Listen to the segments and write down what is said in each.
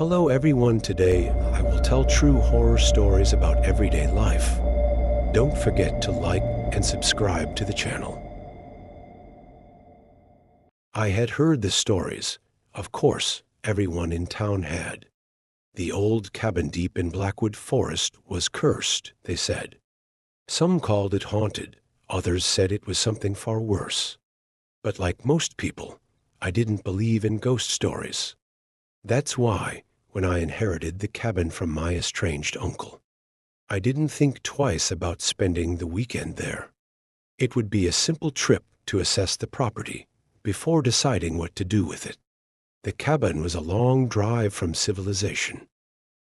Hello everyone, today I will tell true horror stories about everyday life. Don't forget to like and subscribe to the channel. I had heard the stories. Of course, everyone in town had. The old cabin deep in Blackwood Forest was cursed, they said. Some called it haunted, others said it was something far worse. But like most people, I didn't believe in ghost stories. That's why, when I inherited the cabin from my estranged uncle, I didn't think twice about spending the weekend there. It would be a simple trip to assess the property before deciding what to do with it. The cabin was a long drive from civilization,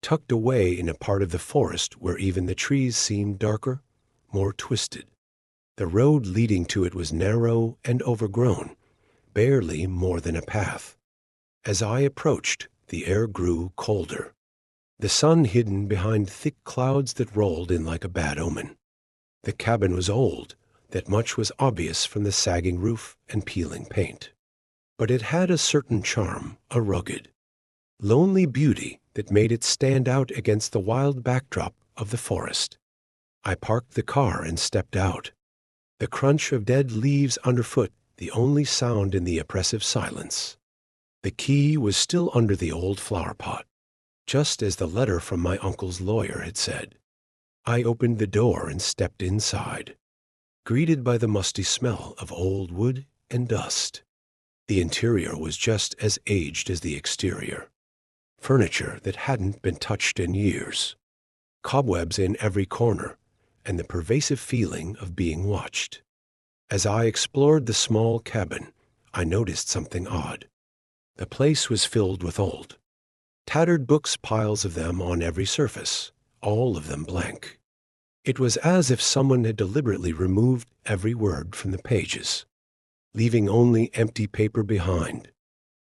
tucked away in a part of the forest where even the trees seemed darker, more twisted. The road leading to it was narrow and overgrown, barely more than a path. As I approached, the air grew colder, the sun hidden behind thick clouds that rolled in like a bad omen. The cabin was old, that much was obvious from the sagging roof and peeling paint. But it had a certain charm, a rugged, lonely beauty that made it stand out against the wild backdrop of the forest. I parked the car and stepped out. The crunch of dead leaves underfoot, the only sound in the oppressive silence. The key was still under the old flower pot, just as the letter from my uncle's lawyer had said. I opened the door and stepped inside, greeted by the musty smell of old wood and dust. The interior was just as aged as the exterior. Furniture that hadn't been touched in years. Cobwebs in every corner, and the pervasive feeling of being watched. As I explored the small cabin, I noticed something odd. The place was filled with old, tattered books, piles of them on every surface, all of them blank. It was as if someone had deliberately removed every word from the pages, leaving only empty paper behind.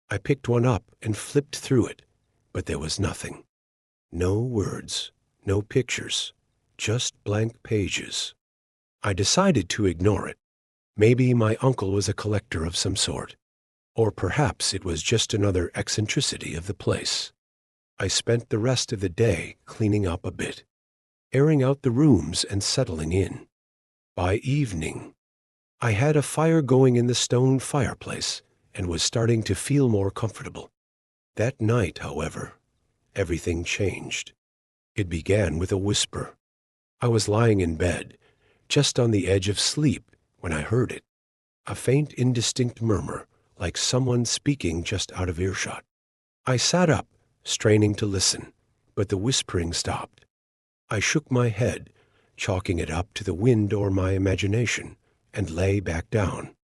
I picked one up and flipped through it, but there was nothing. No words, no pictures, just blank pages. I decided to ignore it. Maybe my uncle was a collector of some sort, or perhaps it was just another eccentricity of the place. I spent the rest of the day cleaning up a bit, airing out the rooms and settling in. By evening, I had a fire going in the stone fireplace and was starting to feel more comfortable. That night, however, everything changed. It began with a whisper. I was lying in bed, just on the edge of sleep, when I heard it. A faint, indistinct murmur, like someone speaking just out of earshot. I sat up, straining to listen, but the whispering stopped. I shook my head, chalking it up to the wind or my imagination, and lay back down.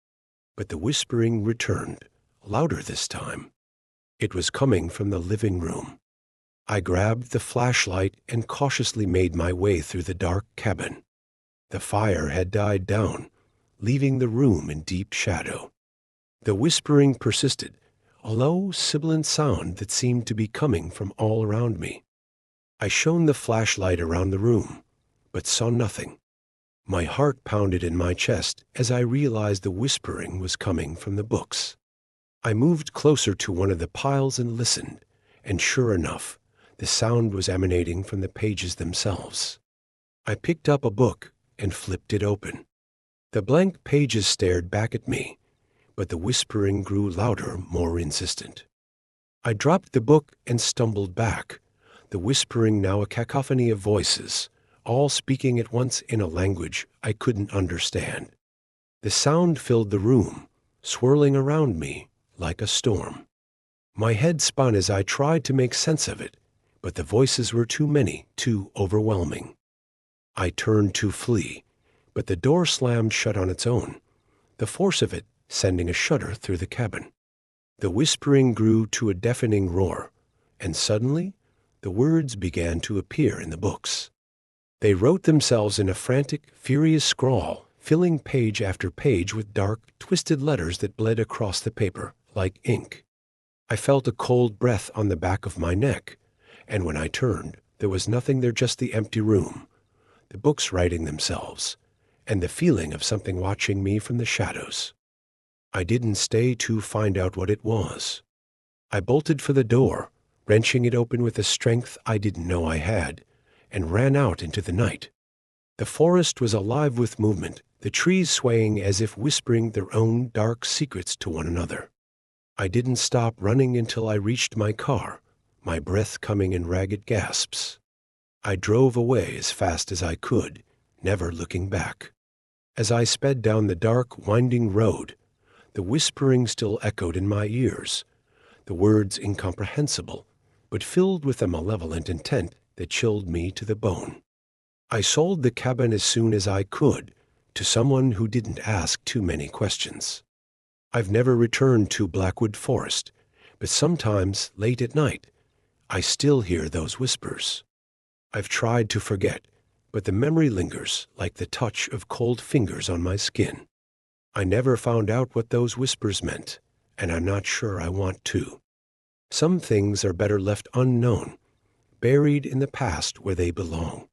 But the whispering returned, louder this time. It was coming from the living room. I grabbed the flashlight and cautiously made my way through the dark cabin. The fire had died down, leaving the room in deep shadow. The whispering persisted, a low, sibilant sound that seemed to be coming from all around me. I shone the flashlight around the room, but saw nothing. My heart pounded in my chest as I realized the whispering was coming from the books. I moved closer to one of the piles and listened, and sure enough, the sound was emanating from the pages themselves. I picked up a book and flipped it open. The blank pages stared back at me, but the whispering grew louder, more insistent. I dropped the book and stumbled back, the whispering now a cacophony of voices, all speaking at once in a language I couldn't understand. The sound filled the room, swirling around me like a storm. My head spun as I tried to make sense of it, but the voices were too many, too overwhelming. I turned to flee, but the door slammed shut on its own, the force of it sending a shudder through the cabin. The whispering grew to a deafening roar, and suddenly the words began to appear in the books. They wrote themselves in a frantic, furious scrawl, filling page after page with dark, twisted letters that bled across the paper like ink. I felt a cold breath on the back of my neck, and when I turned, there was nothing there, just the empty room, the books writing themselves, and the feeling of something watching me from the shadows. I didn't stay to find out what it was. I bolted for the door, wrenching it open with a strength I didn't know I had, and ran out into the night. The forest was alive with movement, the trees swaying as if whispering their own dark secrets to one another. I didn't stop running until I reached my car, my breath coming in ragged gasps. I drove away as fast as I could, never looking back. As I sped down the dark, winding road, the whispering still echoed in my ears, the words incomprehensible, but filled with a malevolent intent that chilled me to the bone. I sold the cabin as soon as I could to someone who didn't ask too many questions. I've never returned to Blackwood Forest, but sometimes, late at night, I still hear those whispers. I've tried to forget, but the memory lingers like the touch of cold fingers on my skin. I never found out what those whispers meant, and I'm not sure I want to. Some things are better left unknown, buried in the past where they belong.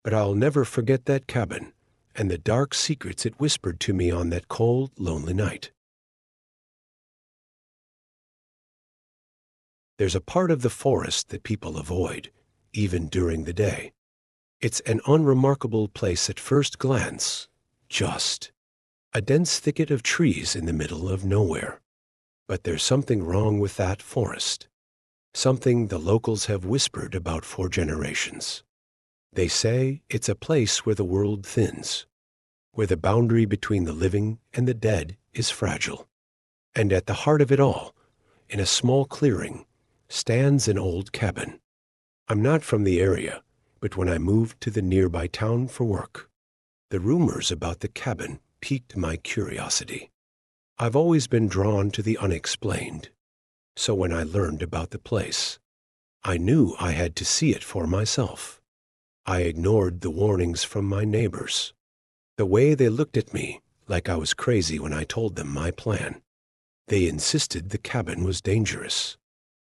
But I'll never forget that cabin and the dark secrets it whispered to me on that cold, lonely night. There's a part of the forest that people avoid, even during the day. It's an unremarkable place at first glance, just a dense thicket of trees in the middle of nowhere. But there's something wrong with that forest, something the locals have whispered about for generations. They say it's a place where the world thins, where the boundary between the living and the dead is fragile. And at the heart of it all, in a small clearing, stands an old cabin. I'm not from the area, but when I moved to the nearby town for work, the rumors about the cabin piqued my curiosity. I've always been drawn to the unexplained, so when I learned about the place, I knew I had to see it for myself. I ignored the warnings from my neighbors, the way they looked at me like I was crazy when I told them my plan. They insisted the cabin was dangerous,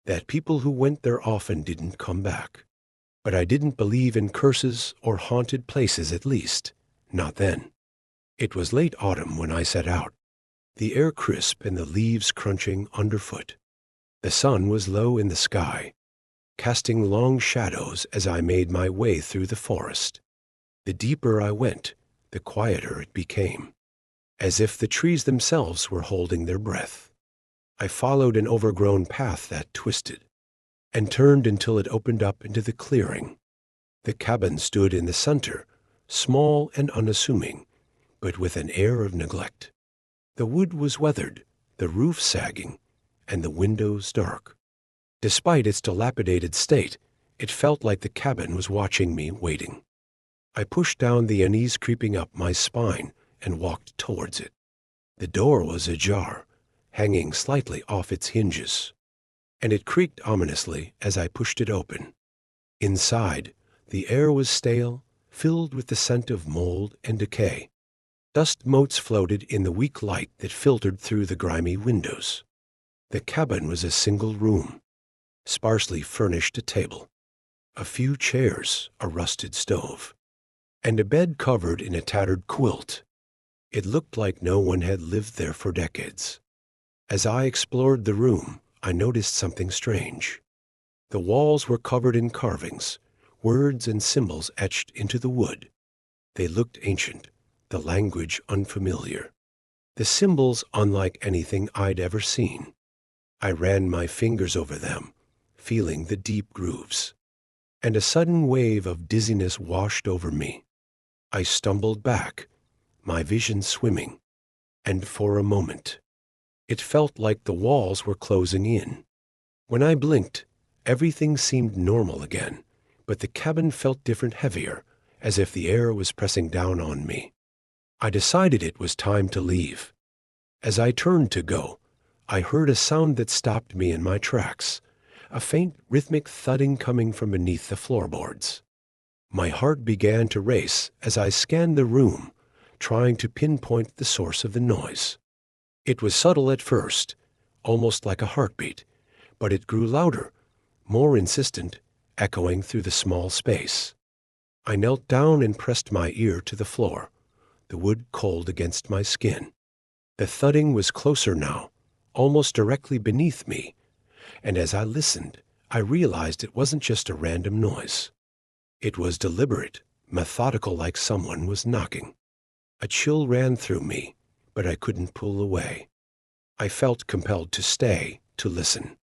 that people who went there often didn't come back. But I didn't believe in curses or haunted places, at least, not then. It was late autumn when I set out, the air crisp and the leaves crunching underfoot. The sun was low in the sky, casting long shadows as I made my way through the forest. The deeper I went, the quieter it became, as if the trees themselves were holding their breath. I followed an overgrown path that twisted and turned until it opened up into the clearing. The cabin stood in the center, small and unassuming, but with an air of neglect. The wood was weathered, the roof sagging, and the windows dark. Despite its dilapidated state, it felt like the cabin was watching me, waiting. I pushed down the unease creeping up my spine and walked towards it. The door was ajar, hanging slightly off its hinges, and it creaked ominously as I pushed it open. Inside, the air was stale, filled with the scent of mold and decay. Dust motes floated in the weak light that filtered through the grimy windows. The cabin was a single room, sparsely furnished a table, a few chairs, a rusted stove, and a bed covered in a tattered quilt. It looked like no one had lived there for decades. As I explored the room, I noticed something strange. The walls were covered in carvings, words and symbols etched into the wood. They looked ancient, the language unfamiliar, the symbols unlike anything I'd ever seen. I ran my fingers over them, feeling the deep grooves, and a sudden wave of dizziness washed over me. I stumbled back, my vision swimming, and for a moment, it felt like the walls were closing in. When I blinked, everything seemed normal again, but the cabin felt different, heavier, as if the air was pressing down on me. I decided it was time to leave. As I turned to go, I heard a sound that stopped me in my tracks, a faint rhythmic thudding coming from beneath the floorboards. My heart began to race as I scanned the room, trying to pinpoint the source of the noise. It was subtle at first, almost like a heartbeat, but it grew louder, more insistent, echoing through the small space. I knelt down and pressed my ear to the floor, the wood cold against my skin. The thudding was closer now, almost directly beneath me, and as I listened, I realized it wasn't just a random noise. It was deliberate, methodical, like someone was knocking. A chill ran through me, but I couldn't pull away. I felt compelled to stay, to listen.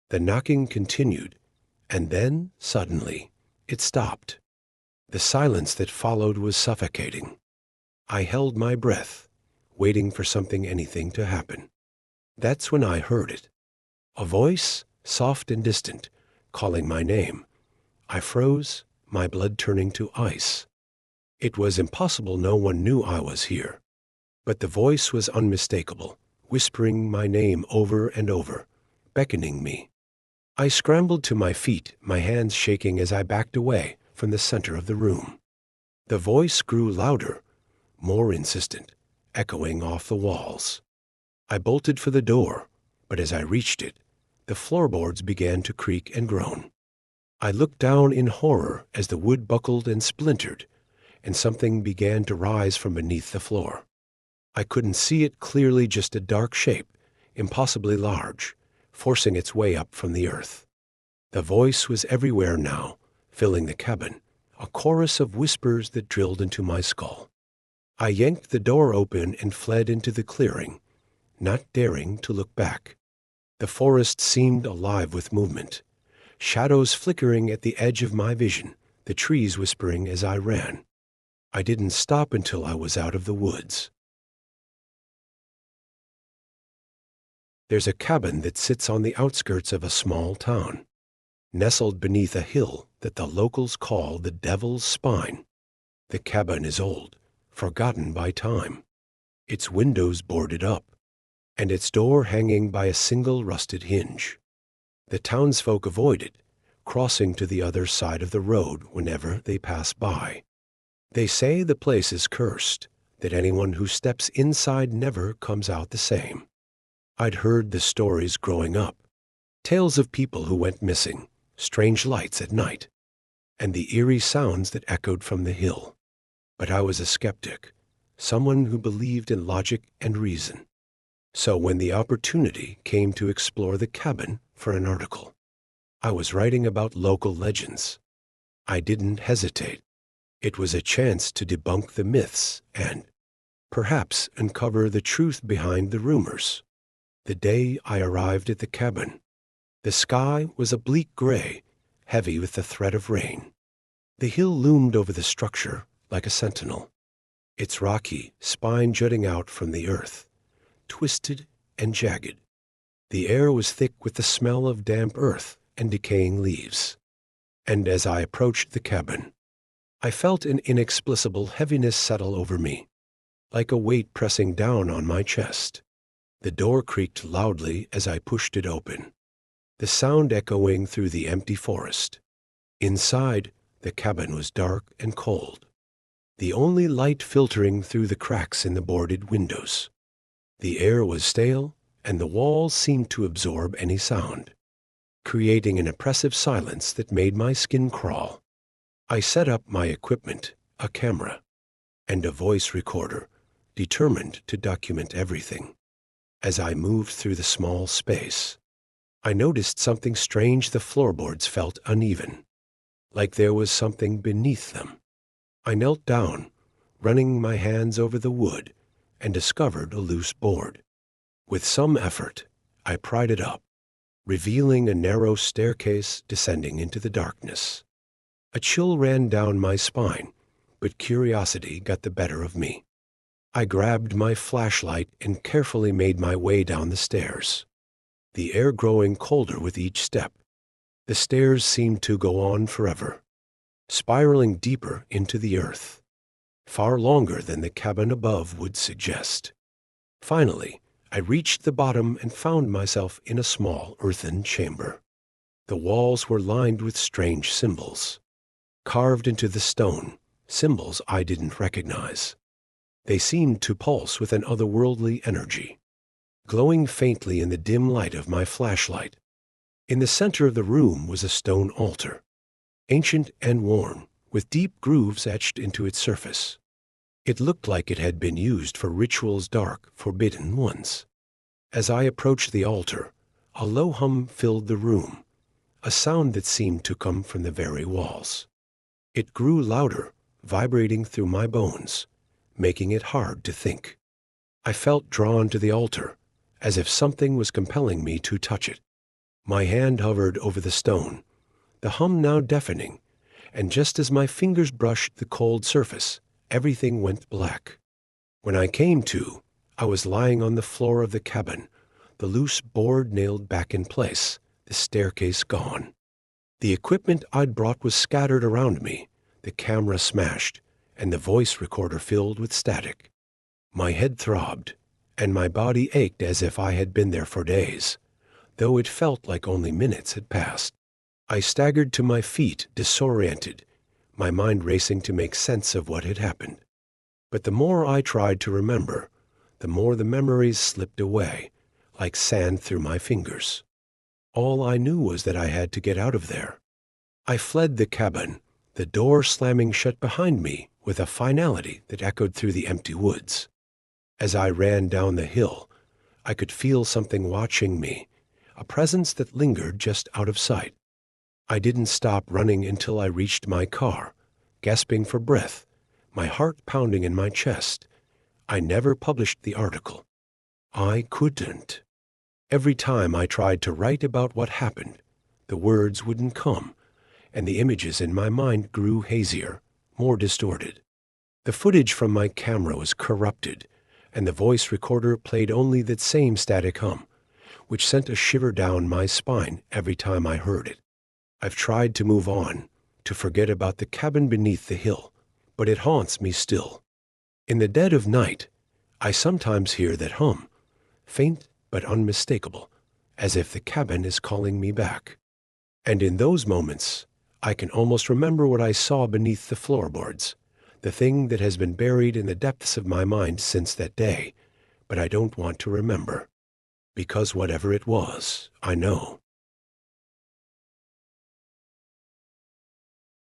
The knocking continued, and then, suddenly, it stopped. The silence that followed was suffocating. I held my breath, waiting for anything to happen. That's when I heard it. A voice, soft and distant, calling my name. I froze, my blood turning to ice. It was impossible no one knew I was here. But the voice was unmistakable, whispering my name over and over, beckoning me. I scrambled to my feet, my hands shaking as I backed away from the center of the room. The voice grew louder, more insistent, echoing off the walls. I bolted for the door, but as I reached it, the floorboards began to creak and groan. I looked down in horror as the wood buckled and splintered, and something began to rise from beneath the floor. I couldn't see it clearly, just a dark shape, impossibly large, forcing its way up from the earth. The voice was everywhere now, filling the cabin, a chorus of whispers that drilled into my skull. I yanked the door open and fled into the clearing, not daring to look back. The forest seemed alive with movement, shadows flickering at the edge of my vision, the trees whispering as I ran. I didn't stop until I was out of the woods. There's a cabin that sits on the outskirts of a small town, nestled beneath a hill that the locals call the Devil's Spine. The cabin is old, forgotten by time, its windows boarded up, and its door hanging by a single rusted hinge. The townsfolk avoid it, crossing to the other side of the road whenever they pass by. They say the place is cursed, that anyone who steps inside never comes out the same. I'd heard the stories growing up, tales of people who went missing, strange lights at night, and the eerie sounds that echoed from the hill. But I was a skeptic, someone who believed in logic and reason. So when the opportunity came to explore the cabin for an article, I was writing about local legends. I didn't hesitate. It was a chance to debunk the myths and, perhaps, uncover the truth behind the rumors. The day I arrived at the cabin, the sky was a bleak gray, heavy with the threat of rain. The hill loomed over the structure like a sentinel, its rocky spine jutting out from the earth, twisted and jagged. The air was thick with the smell of damp earth and decaying leaves. And as I approached the cabin, I felt an inexplicable heaviness settle over me, like a weight pressing down on my chest. The door creaked loudly as I pushed it open, the sound echoing through the empty forest. Inside, the cabin was dark and cold, the only light filtering through the cracks in the boarded windows. The air was stale, and the walls seemed to absorb any sound, creating an oppressive silence that made my skin crawl. I set up my equipment, a camera, and a voice recorder, determined to document everything. As I moved through the small space, I noticed something strange. The floorboards felt uneven, like there was something beneath them. I knelt down, running my hands over the wood, and discovered a loose board. With some effort, I pried it up, revealing a narrow staircase descending into the darkness. A chill ran down my spine, but curiosity got the better of me. I grabbed my flashlight and carefully made my way down the stairs, the air growing colder with each step. The stairs seemed to go on forever, spiraling deeper into the earth, far longer than the cabin above would suggest. Finally, I reached the bottom and found myself in a small earthen chamber. The walls were lined with strange symbols, carved into the stone, symbols I didn't recognize. They seemed to pulse with an otherworldly energy, glowing faintly in the dim light of my flashlight. In the center of the room was a stone altar, ancient and worn, with deep grooves etched into its surface. It looked like it had been used for rituals, dark, forbidden ones. As I approached the altar, a low hum filled the room, a sound that seemed to come from the very walls. It grew louder, vibrating through my bones, making it hard to think. I felt drawn to the altar, as if something was compelling me to touch it. My hand hovered over the stone, the hum now deafening, and just as my fingers brushed the cold surface, everything went black. When I came to, I was lying on the floor of the cabin, the loose board nailed back in place, the staircase gone. The equipment I'd brought was scattered around me, the camera smashed, and the voice recorder filled with static. My head throbbed, and my body ached as if I had been there for days, though it felt like only minutes had passed. I staggered to my feet, disoriented, my mind racing to make sense of what had happened. But the more I tried to remember, the more the memories slipped away, like sand through my fingers. All I knew was that I had to get out of there. I fled the cabin, the door slamming shut behind me with a finality that echoed through the empty woods. As I ran down the hill, I could feel something watching me, a presence that lingered just out of sight. I didn't stop running until I reached my car, gasping for breath, my heart pounding in my chest. I never published the article. I couldn't. Every time I tried to write about what happened, the words wouldn't come, and the images in my mind grew hazier, more distorted. The footage from my camera was corrupted, and the voice recorder played only that same static hum, which sent a shiver down my spine every time I heard it. I've tried to move on, to forget about the cabin beneath the hill, but it haunts me still. In the dead of night, I sometimes hear that hum, faint but unmistakable, as if the cabin is calling me back. And in those moments, I can almost remember what I saw beneath the floorboards, the thing that has been buried in the depths of my mind since that day, but I don't want to remember. Because whatever it was, I know.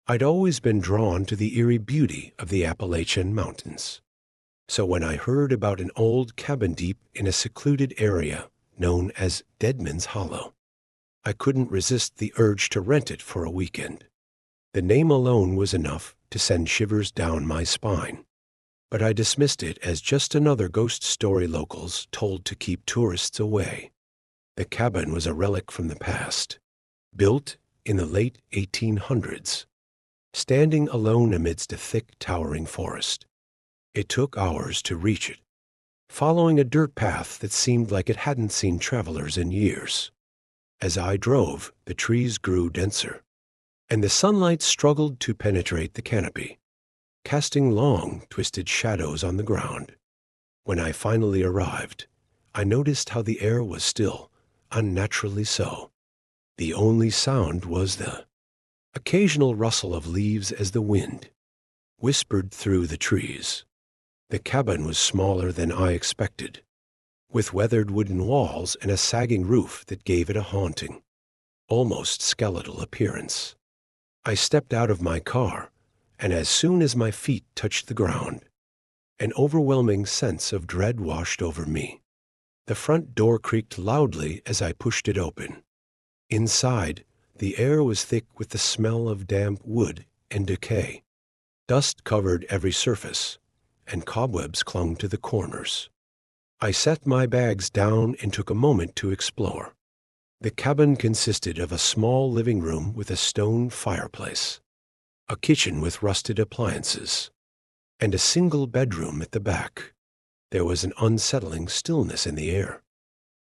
I'd always been drawn to the eerie beauty of the Appalachian Mountains. So when I heard about an old cabin deep in a secluded area known as Deadman's Hollow, I couldn't resist the urge to rent it for a weekend. The name alone was enough to send shivers down my spine. But I dismissed it as just another ghost story locals told to keep tourists away. The cabin was a relic from the past, built in the late 1800s, standing alone amidst a thick, towering forest. It took hours to reach it, following a dirt path that seemed like it hadn't seen travelers in years. As I drove, the trees grew denser, and the sunlight struggled to penetrate the canopy, casting long, twisted shadows on the ground. When I finally arrived, I noticed how the air was still, unnaturally so. The only sound was the occasional rustle of leaves as the wind whispered through the trees. The cabin was smaller than I expected, with weathered wooden walls and a sagging roof that gave it a haunting, almost skeletal appearance. I stepped out of my car, and as soon as my feet touched the ground, an overwhelming sense of dread washed over me. The front door creaked loudly as I pushed it open. Inside, the air was thick with the smell of damp wood and decay. Dust covered every surface, and cobwebs clung to the corners. I set my bags down and took a moment to explore. The cabin consisted of a small living room with a stone fireplace, a kitchen with rusted appliances, and a single bedroom at the back. There was an unsettling stillness in the air,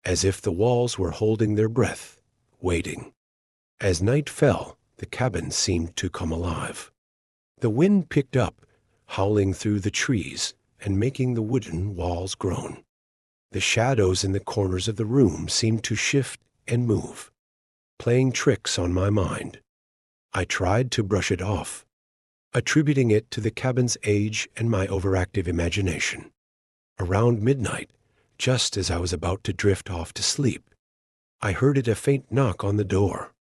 as if the walls were holding their breath, waiting. As night fell, the cabin seemed to come alive. The wind picked up, howling through the trees and making the wooden walls groan. The shadows in the corners of the room seemed to shift and move, playing tricks on my mind. I tried to brush it off, attributing it to the cabin's age and my overactive imagination. Around midnight, just as I was about to drift off to sleep, I heard a faint knock on the door.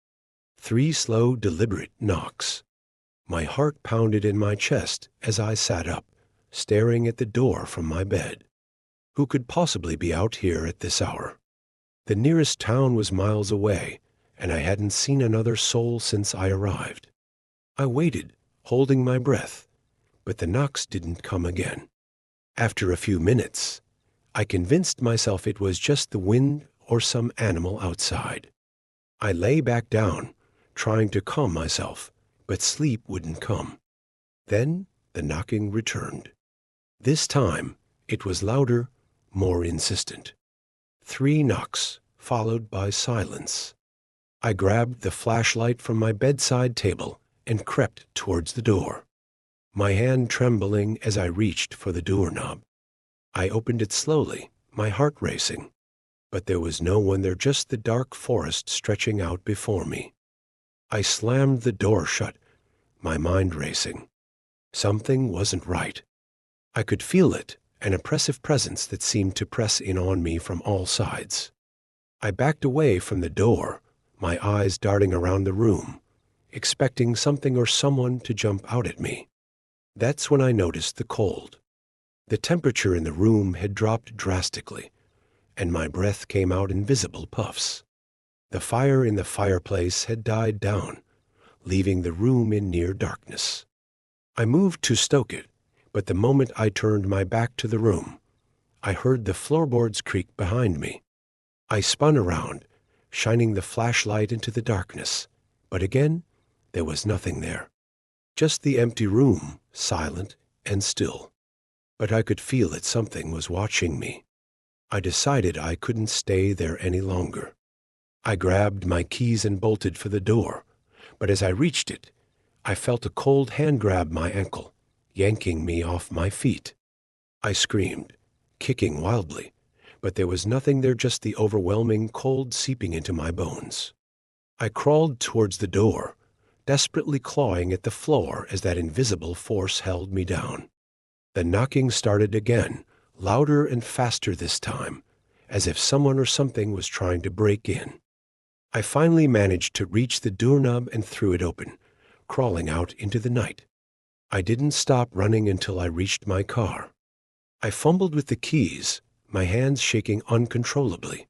3 slow, deliberate knocks. My heart pounded in my chest as I sat up, staring at the door from my bed. Who could possibly be out here at this hour? The nearest town was miles away, and I hadn't seen another soul since I arrived. I waited, holding my breath, but the knocks didn't come again. After a few minutes, I convinced myself it was just the wind or some animal outside. I lay back down, trying to calm myself, but sleep wouldn't come. Then the knocking returned. This time, it was louder, more insistent. 3 knocks, followed by silence. I grabbed the flashlight from my bedside table and crept towards the door, my hand trembling as I reached for the doorknob. I opened it slowly, my heart racing. But there was no one there, just the dark forest stretching out before me. I slammed the door shut, my mind racing. Something wasn't right. I could feel it, an oppressive presence that seemed to press in on me from all sides. I backed away from the door, my eyes darting around the room, expecting something or someone to jump out at me. That's when I noticed the cold. The temperature in the room had dropped drastically, and my breath came out in visible puffs. The fire in the fireplace had died down, leaving the room in near darkness. I moved to stoke it, but the moment I turned my back to the room, I heard the floorboards creak behind me. I spun around, shining the flashlight into the darkness, but again, there was nothing there. Just the empty room, silent and still. But I could feel that something was watching me. I decided I couldn't stay there any longer. I grabbed my keys and bolted for the door, but as I reached it, I felt a cold hand grab my ankle, yanking me off my feet. I screamed, kicking wildly, but there was nothing there, just the overwhelming cold seeping into my bones. I crawled towards the door, desperately clawing at the floor as that invisible force held me down. The knocking started again, louder and faster this time, as if someone or something was trying to break in. I finally managed to reach the doorknob and threw it open, crawling out into the night. I didn't stop running until I reached my car. I fumbled with the keys, my hands shaking uncontrollably.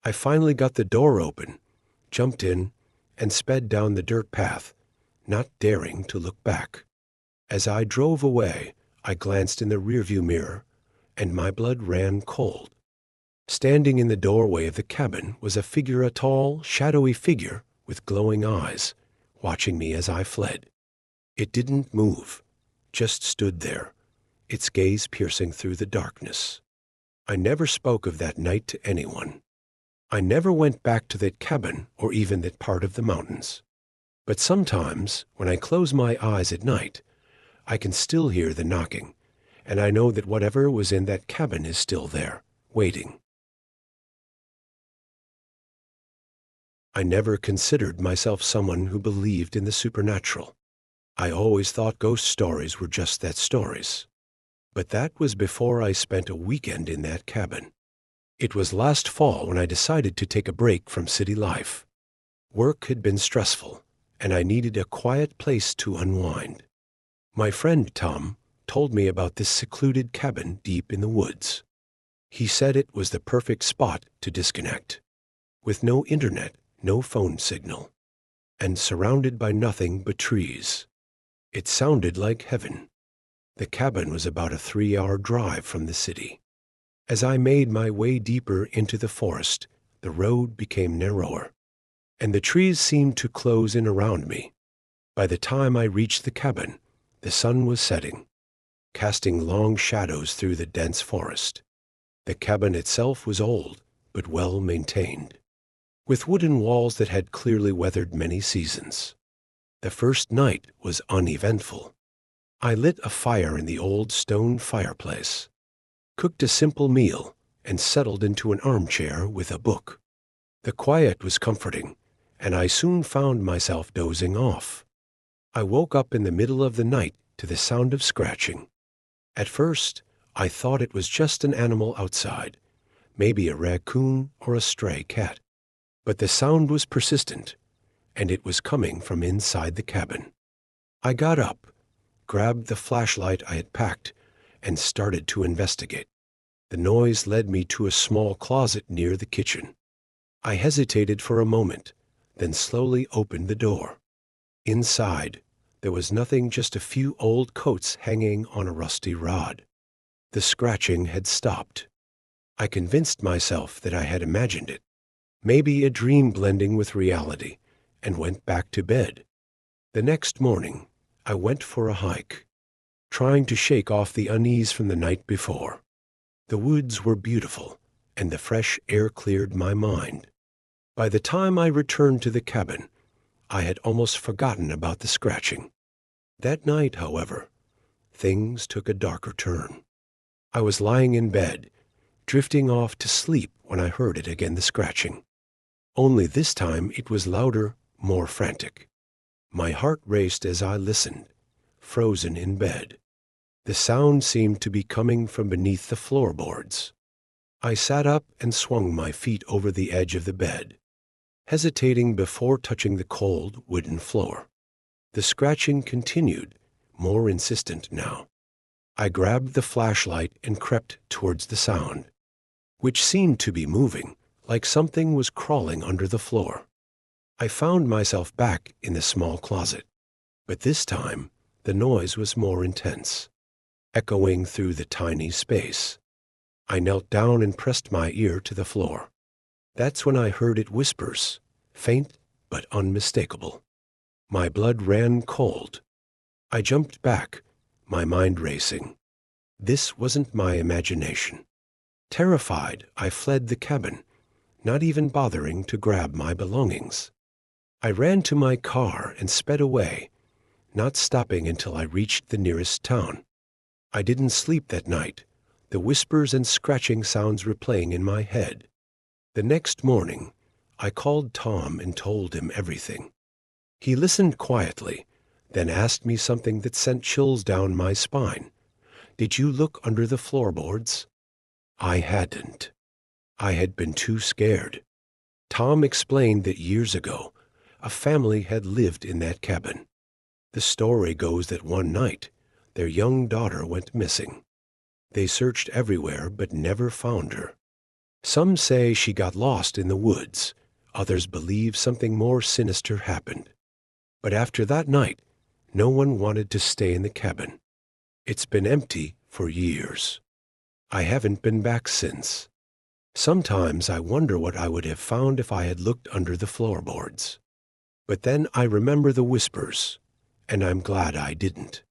I finally got the door open, jumped in, and sped down the dirt path, not daring to look back. As I drove away, I glanced in the rearview mirror, and my blood ran cold. Standing in the doorway of the cabin was a tall, shadowy figure with glowing eyes, watching me as I fled. It didn't move, just stood there, its gaze piercing through the darkness. I never spoke of that night to anyone. I never went back to that cabin or even that part of the mountains. But sometimes, when I close my eyes at night, I can still hear the knocking, and I know that whatever was in that cabin is still there, waiting. I never considered myself someone who believed in the supernatural. I always thought ghost stories were just that, stories. But that was before I spent a weekend in that cabin. It was last fall when I decided to take a break from city life. Work had been stressful, and I needed a quiet place to unwind. My friend Tom told me about this secluded cabin deep in the woods. He said it was the perfect spot to disconnect, with no internet, no phone signal, and surrounded by nothing but trees. It sounded like heaven. The cabin was about a 3-hour drive from the city. As I made my way deeper into the forest, the road became narrower, and the trees seemed to close in around me. By the time I reached the cabin, the sun was setting, casting long shadows through the dense forest. The cabin itself was old, but well maintained, with wooden walls that had clearly weathered many seasons. The first night was uneventful. I lit a fire in the old stone fireplace, cooked a simple meal, and settled into an armchair with a book. The quiet was comforting, and I soon found myself dozing off. I woke up in the middle of the night to the sound of scratching. At first, I thought it was just an animal outside, maybe a raccoon or a stray cat. But the sound was persistent, and it was coming from inside the cabin. I got up, grabbed the flashlight I had packed, and started to investigate. The noise led me to a small closet near the kitchen. I hesitated for a moment, then slowly opened the door. Inside, there was nothing, just a few old coats hanging on a rusty rod. The scratching had stopped. I convinced myself that I had imagined it, maybe a dream blending with reality, and went back to bed. The next morning, I went for a hike, trying to shake off the unease from the night before. The woods were beautiful, and the fresh air cleared my mind. By the time I returned to the cabin, I had almost forgotten about the scratching. That night, however, things took a darker turn. I was lying in bed, drifting off to sleep when I heard it again, the scratching. Only this time it was louder, more frantic. My heart raced as I listened, frozen in bed. The sound seemed to be coming from beneath the floorboards. I sat up and swung my feet over the edge of the bed, hesitating before touching the cold wooden floor. The scratching continued, more insistent now. I grabbed the flashlight and crept towards the sound, which seemed to be moving, like something was crawling under the floor. I found myself back in the small closet, but this time the noise was more intense, echoing through the tiny space. I knelt down and pressed my ear to the floor. That's when I heard it whispers, faint but unmistakable. My blood ran cold. I jumped back, my mind racing. This wasn't my imagination. Terrified, I fled the cabin, not even bothering to grab my belongings. I ran to my car and sped away, not stopping until I reached the nearest town. I didn't sleep that night, the whispers and scratching sounds replaying in my head. The next morning, I called Tom and told him everything. He listened quietly, then asked me something that sent chills down my spine. "Did you look under the floorboards?" I hadn't. I had been too scared. Tom explained that years ago, a family had lived in that cabin. The story goes that one night, their young daughter went missing. They searched everywhere but never found her. Some say she got lost in the woods. Others believe something more sinister happened. But after that night, no one wanted to stay in the cabin. It's been empty for years. I haven't been back since. Sometimes I wonder what I would have found if I had looked under the floorboards. But then I remember the whispers, and I'm glad I didn't.